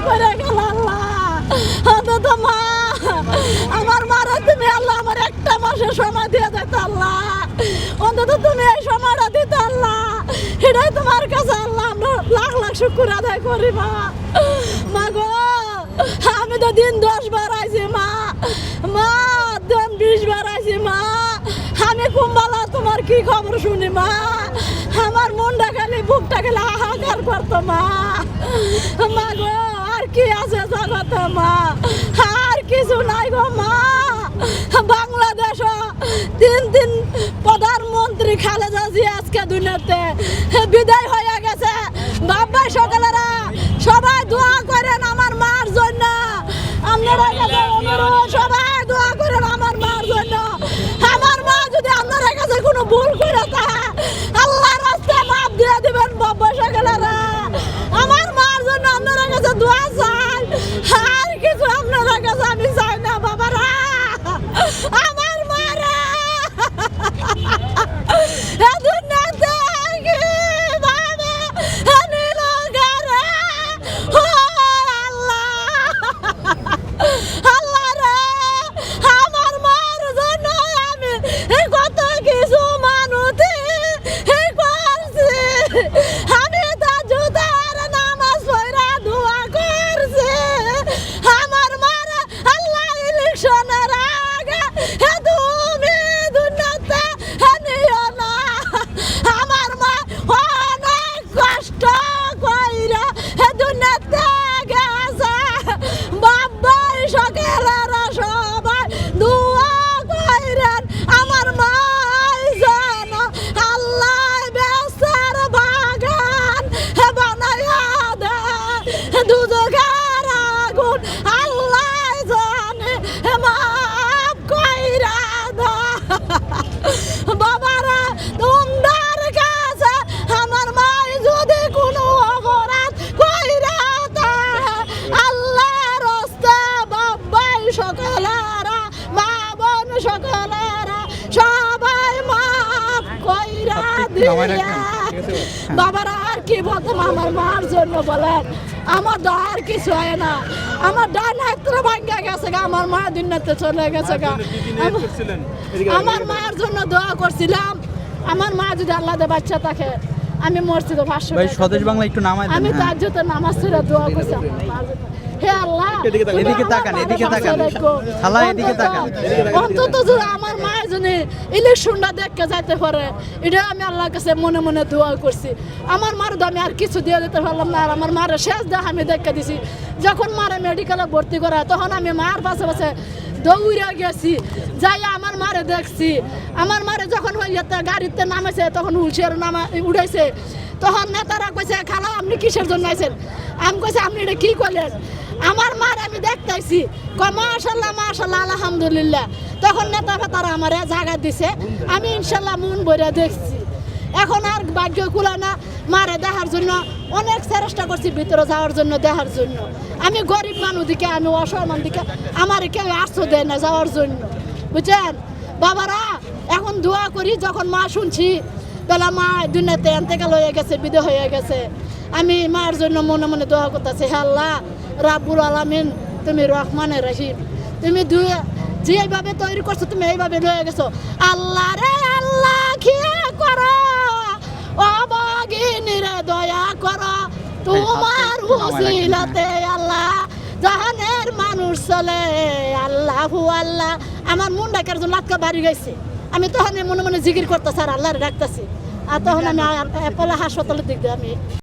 করে গেল আল্লাহ। অন্তত মা আমার মারা তুমি আল্লাহ আমার একটা মাসের সময় দিয়ে যেত আল্লাহ, অন্তত তুমি এই সময়টা দিতে আল্লাহ, এটাই তোমার কাছে আল্লাহ আমরা লাখ লাখ শুকর আদায় করি মা। মা গো আমি তো দিন 10 বার আইছি মা, মা দিন 20 বার আইছি মা, আমি কুম্বালা তোমার কি খবর শুনি মা, আমার মনটা খালি বুকটা খালি হাহাকার করতো মা। মা গো আর কি আছে জগতে মা, আর কিছু নাই গো মা। বাংলাদেশ 3 প্রধানমন্ত্রী খালেদা জিয়া আজকে দুনিয়াতে বিদায় হয়ে গেছে। বাবা সকালেরা সবাই দোয়া করেন আমার মার জন্য, আপনারা সবাই দোয়া করেন আমার মার জন্য। আমার মা যদি আপনারা কাছে কোনো ভুল করে থাকে আল্লাহর রাস্তায় মাফ দিয়ে দিবেন বাবা সকালেরা। আমার মার জন্য আপনারা কাছে দোয়া চাই, আর কিছু আপনারা কাছে আমি চাই না বাবারা। আমার মারা বাবারা আর কি বলতাম আমার মার জন্য বলেন, আমার তো আর কিছু হয় না, আমার ডান হাত ভাঙ্গা গেছে গা, আমার মা দুনিয়াতে চলে গেছে গা। আমার মার জন্য দোয়া করছিলাম, আমার মা যদি আল্লাহ দে বাচ্চা থাকে আমি মরছি তো 500 ভাই স্বদেশ বাংলা একটু নামাই দেন। আমি তার জন্য নামাজ পড়ে দোয়া করছি আমার মার জন্য। হে আল্লাহ এদিকে তাকান, এদিকে তাকান খালা, এদিকে তাকান। অন্তত যদি আমার মায়ের জন্য ইলেকশনটা দেখতে যাইতে পারে এটা আমি আল্লাহর কাছে মনে মনে দোয়া করছি। আমার মার তো আমি আর কিছু দিয়ে দিতে পারলাম না, আর আমার মায়ের শেষ দেখ আমি দেখে দিছি। যখন মারে মেডিকেলে ভর্তি করা তখন আমি মায়ের পাশে পাশে দৌড়ে গেছি, যাই আমার মারে দেখছি। আমার মারে যখন গাড়িতে নামেছে তখন হুলচের নামা উঠাইছে, তখন নেতারা কইছে খালা আপনি কিসের জন্য আইছেন? আমি কইছি আপনি এটা কি করলেন? আমার মার আমি দেখতেছি মাশাআল্লাহ মাশাআল্লাহ আলহামদুলিল্লাহ। তখন নেতা ফেতারা আমার জায়গা দিছে, আমি ইনশাল্লাহ মন ভরে দেখছি। এখন আর ভাগ্য কুলা না মারে দেখার জন্য, অনেক চেষ্টা করছি ভিতরে যাওয়ার জন্য দেখার জন্য। আমি গরিব মানুষ দিকে, আমি অসহায় দিকে আমার কেউ আশ্রয় দেয় না যাওয়ার জন্য, বুঝছেন বাবারা। এখন দোয়া করি, যখন মা শুনছি বেলা মা দুনিয়াতে এতেকাল হয়ে গেছে, বিদায় হয়ে গেছে, আমি মার জন্য মনে মনে দোয়া করতেছি, হে আল্লাহ রাব্বুল আলামিন তুমি রহমানের রহিম, তুমি যেভাবে তৈরি করছো তুমি এইভাবে রয়ে গেছো। আল্লাহ রে আল্লাহ খিয়া করো, অবাগিনীরে দয়া করো, তোমার উসিলাতে আল্লাহ জাহানের মানুষ চলে আল্লাহু আল্লাহ। আমার মনটা কেন লাটকা বাড়ি গেছে, আমি তখন মনে মনে জিকির করতেছি আর আল্লাহরে ডাকতেছি। আর তখন আমি হাসপাতালের দিক দিয়ে আমি